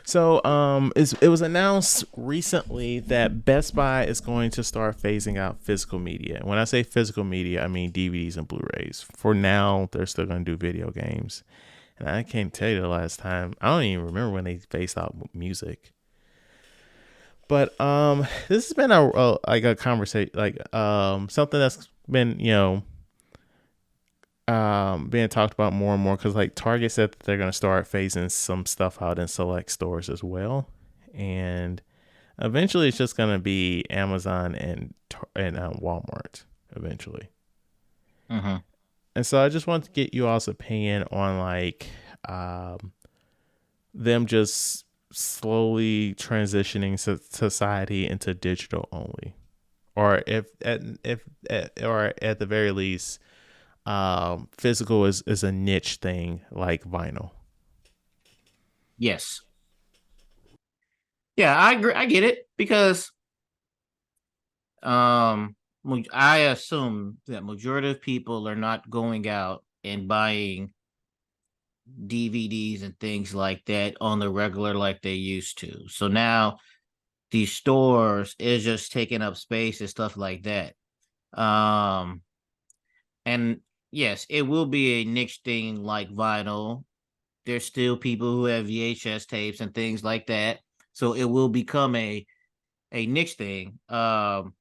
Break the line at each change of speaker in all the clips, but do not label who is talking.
So, it was announced recently that Best Buy is going to start phasing out physical media. When I say physical media, I mean DVDs and Blu-rays. For now, they're still going to do video games, and I can't tell you the last time. I don't even remember when they phased out music. But this has been a like a conversation, like something that's been being talked about more and more because like Target said that they're going to start phasing some stuff out in select stores as well, and eventually it's just going to be Amazon and Walmart eventually.
Hmm.
And so I just want to get you all's opinion on like them just slowly transitioning society into digital only, or or at the very least, physical is a niche thing like vinyl.
Yes. Yeah, I agree. I get it because I assume that majority of people are not going out and buying DVDs and things like that on the regular like they used to. So now these stores is just taking up space and stuff like that. Um and yes, it will be a niche thing like vinyl. There's still people who have VHS tapes and things like that. So it will become a niche thing. But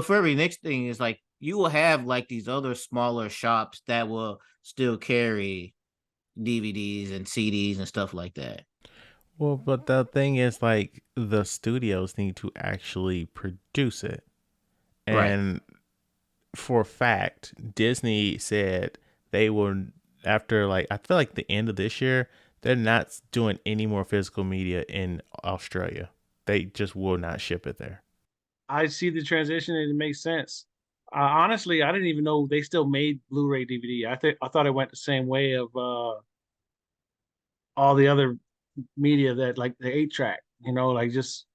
for every niche thing is like you will have like these other smaller shops that will still carry DVDs and CDs and stuff like that.
Well, but the thing is, like, the studios need to actually produce it.
Right.
And for a fact, Disney said they will, after, like, I feel like the end of this year, they're not doing any more physical media in Australia. They just will not ship it there.
I see the transition and it makes sense. Honestly, I didn't even know they still made Blu-ray DVD. I thought it went the same way of all the other media that like the 8 track. Like just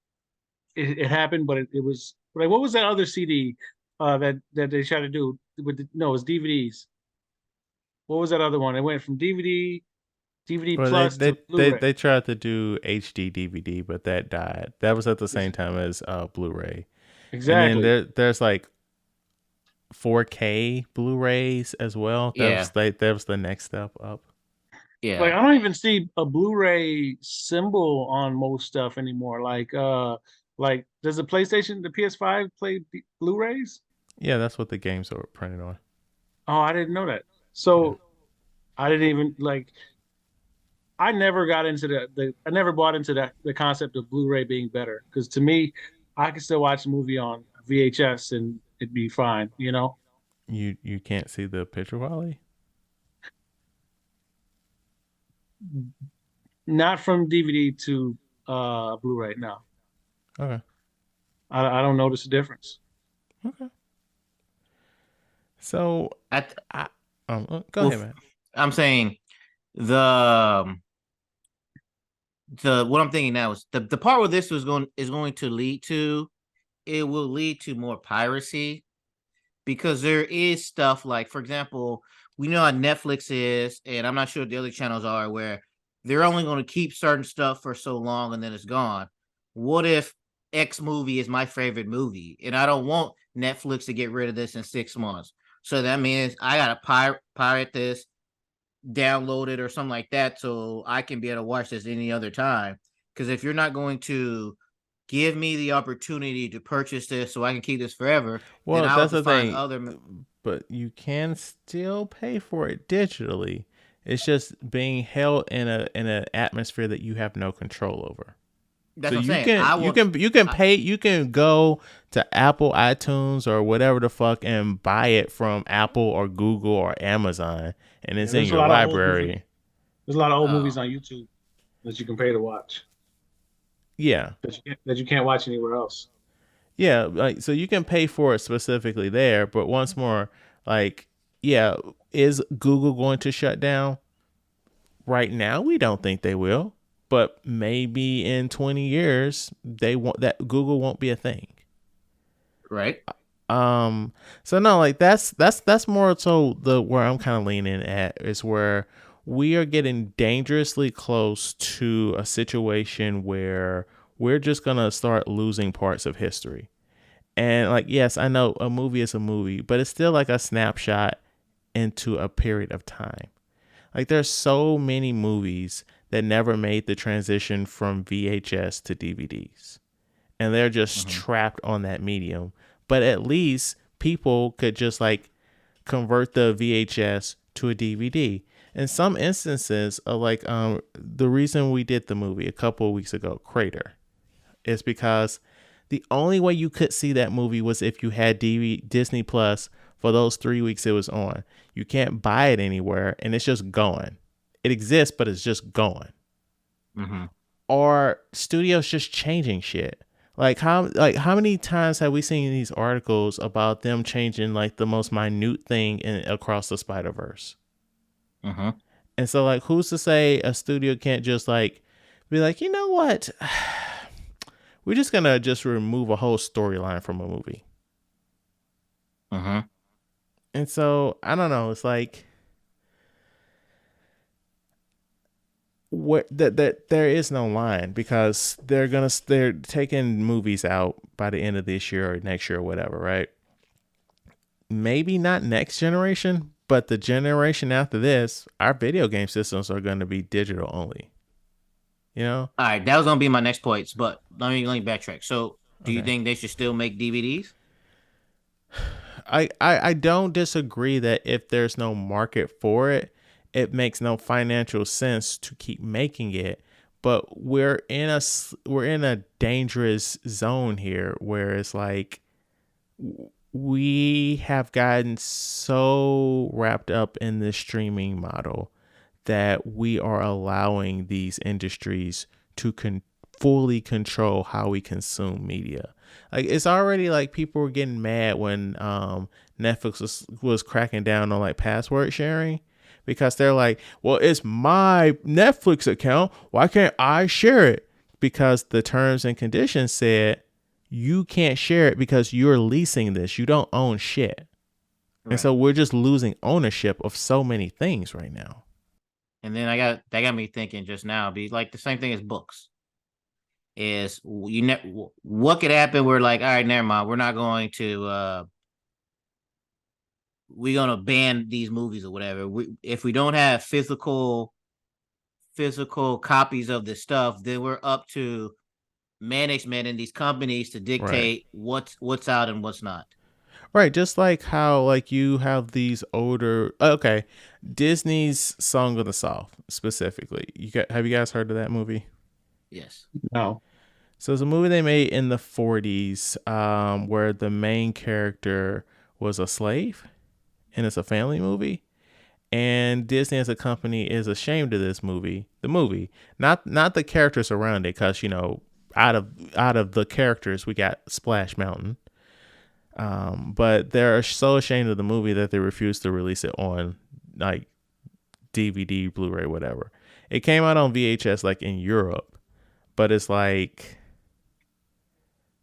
it happened, but it was like what was that other CD that they tried to do with no, it was DVDs. What was that other one? It went from DVD
Well,
plus to Blu-ray.
they tried to do HD DVD, but that died. That was at the same time as Blu-ray. And then
Exactly.
there's like 4K Blu-rays as well.
Yeah.
That was the next step up.
Like
Yeah.
I don't even see a Blu-ray symbol on most stuff anymore. Like does the PlayStation, the PS5 play Blu-rays?
Yeah, that's what the games are printed on.
Oh, I didn't know that.
Yeah.
So I didn't even like I never got into the I never bought into the concept of Blu-ray being better because to me, I could still watch a movie on VHS and it'd be fine.
You can't see the picture quality.
Not from DVD to Blu-ray. No,
Okay.
I don't notice a difference.
Okay. So
I th-
I go
well,
ahead, man.
I'm saying the what I'm thinking now is the part where this is going to lead to, it will lead to more piracy because there is stuff like, for example, we know how Netflix is, and I'm not sure what the other channels are, where they're only going to keep certain stuff for so long and then it's gone. What if X movie is my favorite movie and I don't want Netflix to get rid of this in 6 months? So that means I gotta pirate this, download it or something like that, so I can be able to watch this any other time. Because if you're not going to give me the opportunity to purchase this so I can keep this forever, then
Well,
I'll have
that's
to
the
find
thing,
other.
but you can still pay for it digitally. It's just being held in an atmosphere that you have no control over. So
That's what I'm saying. I want.
you can
I,
pay you can go to Apple iTunes or whatever the fuck and buy it from Apple or Google or Amazon and
Yeah,
it's in
there's a
your
lot of old movies.
library.
There's a lot of old movies
oh
on YouTube that you can pay to watch
Yeah.
that you can't watch anywhere else.
Yeah, like so you can pay for it specifically there, but once more, like, yeah, is Google going to shut down? Right now, we don't think they will, but maybe in 20 years, they want that Google won't be a thing.
right.
So no, like that's more so the where I'm kind of leaning at is where we are getting dangerously close to a situation where we're just going to start losing parts of history. And like, yes, I know a movie is a movie, but it's still like a snapshot into a period of time. Like there's so many movies that never made the transition from VHS to DVDs. And they're just trapped on that medium. But at least people could just like convert the VHS to a DVD. In some instances, like the reason we did the movie a couple of weeks ago, Crater, is because the only way you could see that movie was if you had Disney Plus for those 3 weeks it was on. You can't buy it anywhere, and it's just gone. It exists, but it's just gone.
Mm-hmm.
Or studios just changing shit. Like how many times have we seen these articles about them changing like the most minute thing across the Spider-Verse?
Mm-hmm.
And so like, who's to say a studio can't just like be like, you know what? We're just gonna just remove a whole storyline from a movie.
Mm-hmm.
And so I don't know. It's like that there is no line because they're taking movies out by the end of this year or next year or whatever, right? Maybe not next generation, but the generation after this, our video game systems are going to be digital only. You know?
All right, that was gonna be my next points, but let me backtrack. So, do you
Okay.
think they should still make DVDs?
I don't disagree that if there's no market for it, it makes no financial sense to keep making it. But we're in a dangerous zone here where it's like we have gotten so wrapped up in this streaming model that we are allowing these industries to fully control how we consume media. Like it's already like people were getting mad when Netflix was cracking down on like password sharing because they're like, well, it's my Netflix account. Why can't I share it? Because the terms and conditions said you can't share it because you're leasing this. You don't own shit. Right. And so we're just losing ownership of so many things right now.
And then that got me thinking just now. Be like the same thing as books. Is what could happen? We're like, all right, never mind. We're not going to. We're gonna ban these movies or whatever. If we don't have physical copies of this stuff, then we're up to management and these companies to dictate what's out and what's not.
Right, just like how like you have these older Disney's Song of the South specifically. Have you guys heard of that movie?
Yes.
No.
So it's a movie they made in the 40s where the main character was a slave, and it's a family movie. And Disney as a company is ashamed of this movie. The movie, not the characters around it, because out of the characters we got Splash Mountain. But they're so ashamed of the movie that they refuse to release it on like DVD, Blu-ray, whatever. It came out on VHS like in Europe, but it's like,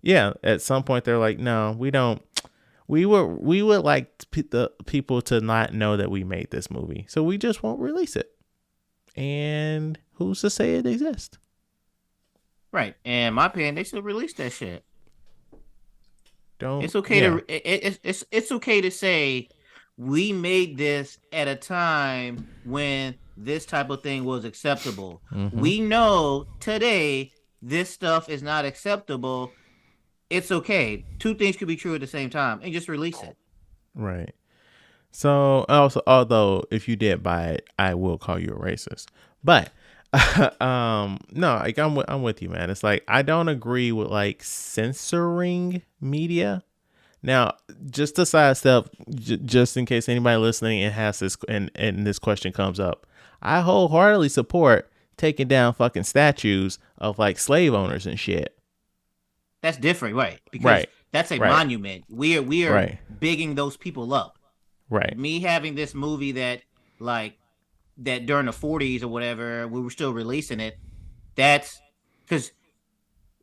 yeah, at some point they're like, no, we don't. We would like the people to not know that we made this movie, so we just won't release it. And who's to say it exists?
Right. And in my opinion, they should release that shit. It's okay it's okay to say we made this at a time when this type of thing was acceptable. Mm-hmm. We know today this stuff is not acceptable. It's okay. Two things could be true at the same time, and just release it.
Right. So also, although if you did buy it, I will call you a racist. But no, like I'm with you, man. It's like I don't agree with like censoring media. Now, just to sidestep, just in case anybody listening and has this and this question comes up, I wholeheartedly support taking down fucking statues of like slave owners and shit.
That's different, right? Because that's a monument. We are bigging those people up.
Right.
Me having this movie that during the 40s or whatever, we were still releasing it. That's because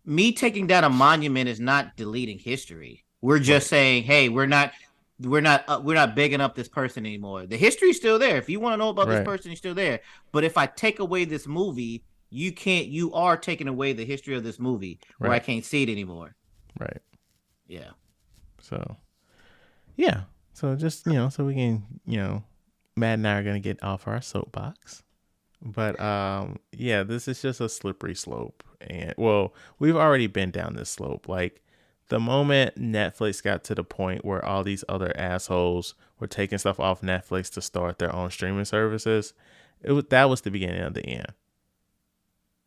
me taking down a monument is not deleting history. We're just saying, hey, we're not. we're not bigging up this person anymore. The history's still there. If you want to know about this
Right.
person, he's still there. But if I take away this movie, you are taking away the history of this movie where I
Right.
can't see it anymore.
Right.
Yeah.
So yeah. So just so we can Matt and I are gonna get off our soapbox. But yeah, this is just a slippery slope. And well, we've already been down this slope. Like the moment Netflix got to the point where all these other assholes were taking stuff off Netflix to start their own streaming services, that was the beginning of the end.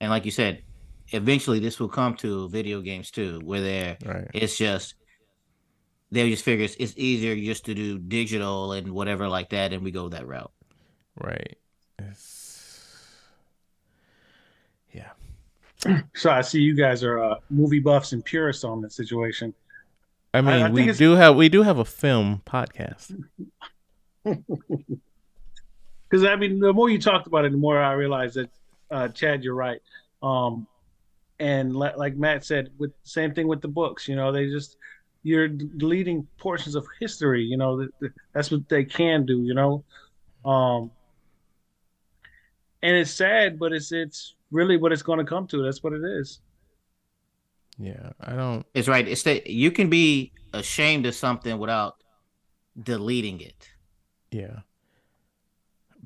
And like you said, eventually this will come to video games too, where
Right.
it's just they just figure it's easier just to do digital and whatever like that, and we go that route.
Right. It's yeah.
So I see you guys are movie buffs and purists on this situation.
I mean,
I think
we
it's
do have a film podcast.
because I mean, the more you talked about it, the more I realized that Chad, you're right. Um, and like Matt said, with same thing with the books. They just you're deleting portions of history. That's what they can do. Um, and it's sad, but it's really what it's going to come to. That's what it is.
Yeah, I don't.
It's right. It's that you can be ashamed of something without deleting it.
Yeah,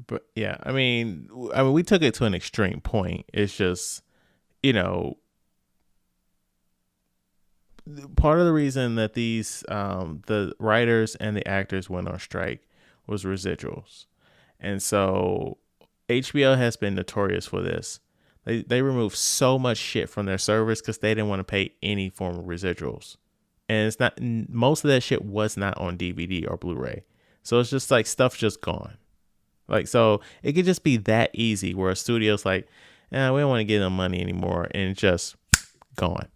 but yeah, I mean, we took it to an extreme point. It's just, you know, part of the reason that these the writers and the actors went on strike was residuals, and so HBO has been notorious for this. They removed so much shit from their servers because they didn't want to pay any form of residuals, and it's not most of that shit was not on DVD or Blu-ray, so it's just like stuff just gone. Like so, it could just be that easy where a studio's like, we don't want to give them money anymore, and it's just gone.